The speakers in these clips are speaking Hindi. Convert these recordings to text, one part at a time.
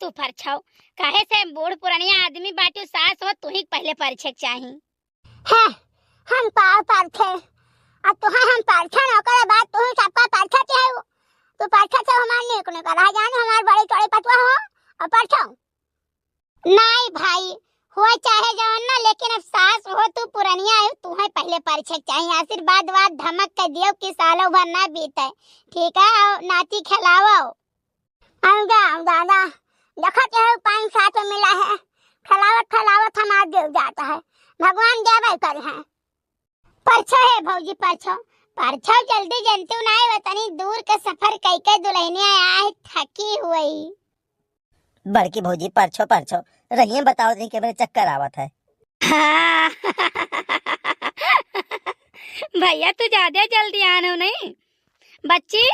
तू परछाओ काहे से बूढ़ पुरानिया आदमी बाटू सास हो तू ही पहले परछे चाही है हम पाव परछे अब तो हम परछा न करे बात तू सबका परछा चाहे तू परछा से हमार ने कोने करा जान हमार बड़े चौड़े पतवा हो और परछाओ नहीं भाई हो चाहे जवान ना लेकिन अब सास हो तू पुरानिया है तू है पहले परछे चाहिए आशीर्वाद वाद धमक के दियो कि सालों भर ना बीते ठीक है और नाती खिलाओ आऊंगा दादा देखो चाहे पानी साथ में मिला है खिलावत हमार दिल जाता है भगवान देवे कर है परछो है भौजी परछो जल्दी जनतु ना है वतनी दूर का सफर कई कई दुल्हनिया आए थकी हुई बड़की भौजी परछो रहिए बताओ नहीं कि मेरे चक्कर आवत है। हाँ। भैया तू ज्यादा जल्दी आनो नहीं बच्ची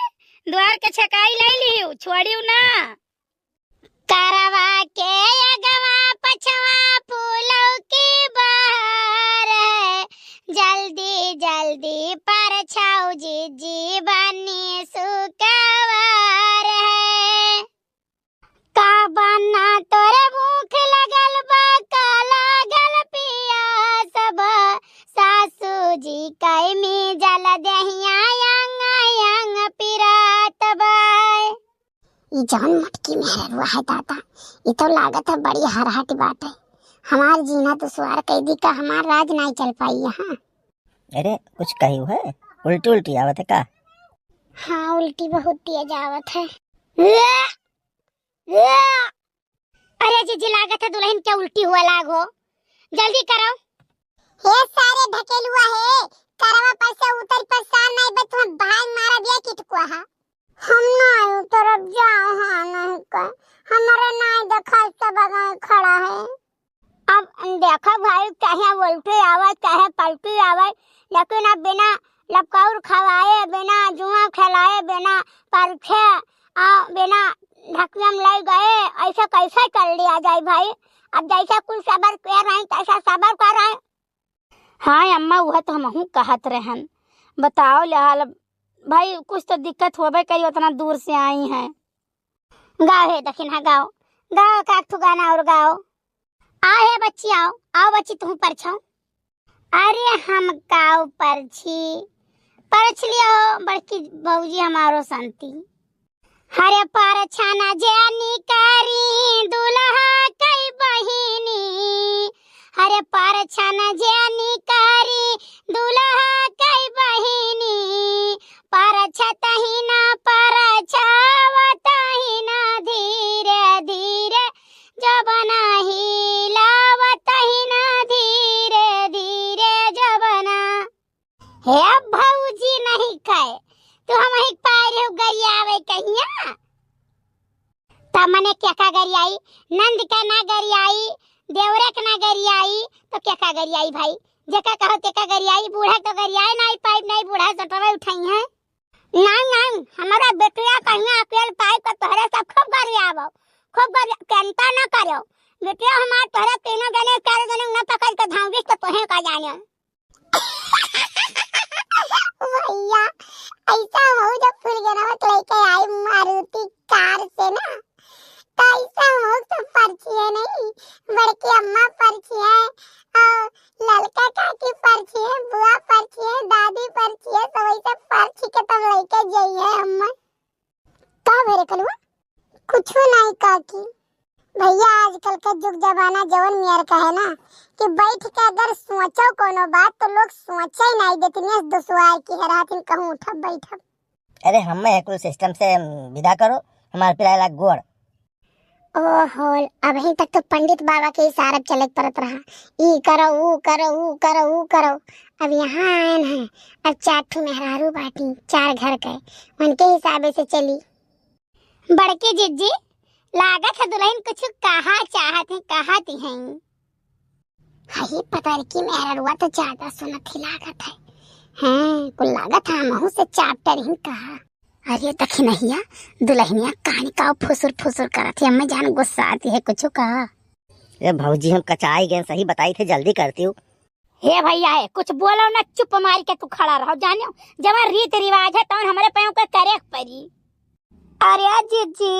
द्वार के छकाई ले लियो छोड़ियो ना करवा के अगवा पछवा फूलों की बहार है जल्दी जल्दी परछाओ जी बनी सुकवार है का बना तोरे भूख लगल बा का लागल पिया सब सासू जी कई में जल दहिया यंग पिरात बाय ई जान मटकी में है है दादा ये तो लागत है बड़ी हरहट बात है हमार जीना तो सुवार कैदी का हमार राज नहीं चल पाई यहाँ अरे कुछ कही है उल्टी आवत है का हाँ उल्टी बहुत तेज आवत है अरे जी लागत है दुल्हन क्या उल्टी हुआ लागो जल्दी करो हे सारे ढकेलुआ है करवा पर से उतर पर सान नहीं बे तुम भाई मारा दिया किटकुआ है हम ना तरफ जाओ हाँ नहीं कर हमारा नाई देखा सब खड़ा है अब देखा भाई कहे उल्टी आवाज कहे पलटी आवाज लेकिन अब बिना लपकाउर खवाए बिना जुआ खिलाए बिना परखे बिना ढकिया में ले गए ऐसा कैसे कर लिया जाए भाई अब जैसा कुछ सबर कर रहे तैसा सबर कर रहे हाँ अम्मा वह तो हमहू कहत रहन बताओ लाल भाई कुछ तो दिक्कत होबे करी उतना दूर से आई हैं गाओ है दक्षिण हाँ गाओ काकठू गाना और गाओ आओ है बच्ची आओ बच्ची तुम परछाओ अरे हम गाओ परछ लियो बड़की भौजी हमारो शांति हरे परछाना जानी करी दुल्हा कई बहिनी हरे परछाना जानी करी दुल्हा कई बहिनी परछतही ना परछावतही ना धीरे धीरे जबना हिलावतही ना धीरे धीरे जबना हे भौजी नहीं कहे तू हम ही पार हो गरियावे कहिया तमने क्या का गरियाई नंद का ना गरियाई देवरे का ना गरियाई तो क्या का गरियाई भाई जेका कहो तेका गरियाई बूढ़ा तो गरियाई नहीं पाइप नहीं बूढ़ा सटवे उठाई है नहीं हमारा बेटिया कहिया अकेल पाइप का तोहरे सब खूब गरियावो खूब चिंता ना करो बेटिया हमार तोहरे तीनों जने चार जने ना पकड़ के धांगिस तो तोहे का जाने भैया ऐसा हो जब फूल गिरावत लेके आई मारुति कार से ना तो ऐसा हो तो पर्ची है नहीं बड़की अम्मा पर्ची है और लड़का काकी पर्ची है बुआ पर्ची है दादी पर्ची है तो वैसे पर्ची के तब लेके जाइए अम्मा का मेरे कलवा कुछ नहीं काकी भैया आजकल का जुग जमाना जवन मियार का है ना कि बैठ के अगर सोचो कोनो बात तो लोग सोचे ही नहीं देते ने दुसवार की है रात में कहूं उठा बैठा अरे हमें कुल सिस्टम से विदा करो हमारे पिलाला गोड़ ओहो अभी तक तो पंडित बाबा के इशारे चले परत रहा ई करो ऊ करो अब यहाँ आए हैं अब चाठू मेहरारू बाटी चार घर के उनके हिसाबे से चली बड़के जिज्जी लागत है दुल्हन कुछ कहा चाहती हैं हाय पता नहीं कि मेहरारूआ तो ज्यादा सुनती लागत है हैं कुल लागत है महू से चैप्टर ही कहा अरे दखिनहिया दुल्हनिया कहानी का फुसुर करत है अम्मा जान गुस्सा आती है कुछ कहा ए भौजी हम कचाई गए सही बताई थे जल्दी करती हूँ हे भैया है कुछ बोलो ना चुप मार के तू खड़ा रहो जानो जब रीत रिवाज है तो हमारे पैरों का करे परी अरे जीजी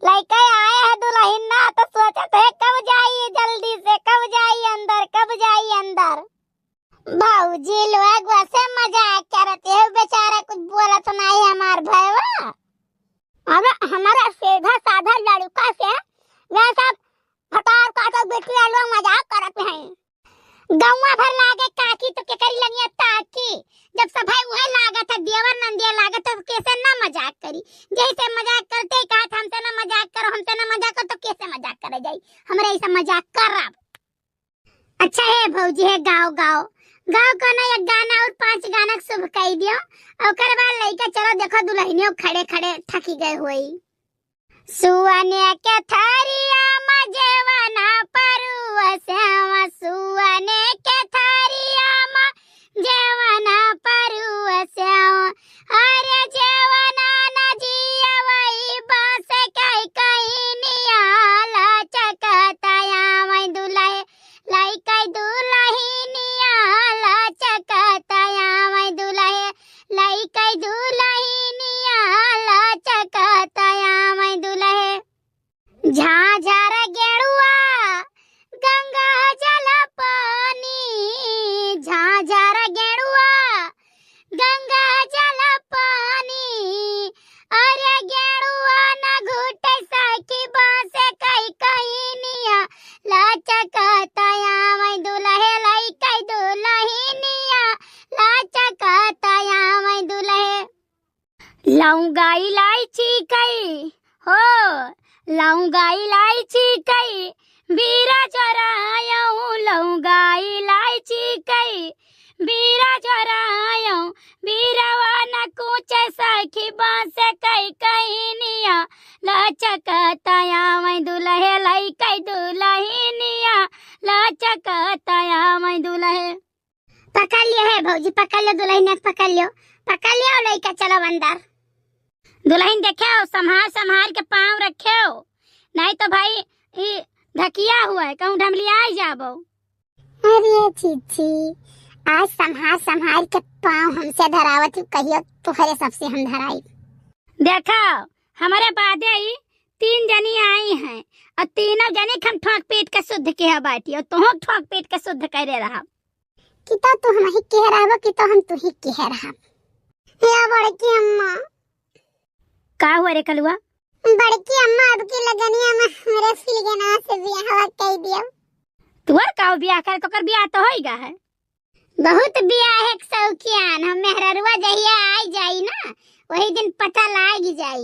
लड़का आए है दुल्हन ना तो सोचत है कब जाइए जल्दी से, कब जाइए अंदर, कब जाइए अंदर। भौजी लोग वैसे मजाक करते हैं, बेचारा कुछ बोला तो नहीं हमार भैया। अब हमारा सीधा साधा लड़का से वे सब फटार काटक बेटिया लोग मजाक करते हैं। गौवा भर लागे काकी तो के करी लगी ताकी, जब सभाई वह लागत है देवर नंदिया लागत है, कैसे ना मजाक करी। जैसे मजाक करते ही कहा हमसे ना मजाक करो, हमसे ना मजाक करो, तो कैसे मजाक करे जाई, हमरे ऐसा मजाक करब। अच्छा है भौजी है गाँव गाँव गाँव का ना एक गाना और 5 गाना शुभ कही दियो, और कर बाद लइका चलो देखो दुल्हनियों खड़े खड़े थकी गए हुई। सुअने के थरिया मजेवना परुवस्यावा, सुअने के थरिया मजेवना परुवस्यावा, अरे जेवना न जिया वही बास कई कई नियाला चकताया वही दुल्हे लाई कई दुल्ही नियाला चकताया वही दुल्हे लाई कई दुल्ही नियाला चकताया वही दुल्हे। झाझर गेड़ुआ गंगा जल पानी, झाझर गेड़ुआ गंगा जल पानी, अरे गेड़ुआ न घुटे सखी बांस कई कई निया लाचकताया वही दुल्हे लाई कई दुल्ही निया लाचकताया वही दुल्हे। लौंगा इलायची कई हो, लौंगा इलायची कई बीरा चरायूं, लौंगा इलायची कई बीरा चरायूं, बीरवा न कूचे सखी बांस कई कई निया लाचकताया वही दुल्हे लाई कई दुल्ही निया लाचकताया वही दुल्हे। पकड़ लियो है भौजी, पकड़ लियो दुल्हन, पकड़ लियो लइका चलो अंदर। दुल्हन देखे संभाल संभाल के पाँव रखे हो, नहीं तो भाई ये धकिया हुआ है, कहूँ ढमलिया जाबो। अरे चीची आज संभाल संभाल के पाँव हमसे धरावत कहियो तुहरे सबसे हम धराई। देखो हमारे बादे ही 3 जनी आई हैं, और तीनों जनी हम ठोक पीट के शुद्ध के बाटी, और तुम ठोक पीट के शुद्ध करे रहा। कि तो हम ही कह रहा कि तो हम तू ही कह रहा। या बड़की अम्मा का हुआ रे कलुआ? बड़की अम्मा अब की लगनिया में मेरे फिलगना से ब्याह कह दियो। तुअर का ब्याह कर तो कर ब्याह तो होइगा है। बहुत ब्याह है शौकियान, हम मेहररुआ जहिया आई जाई ना वही दिन पता लाग जाई।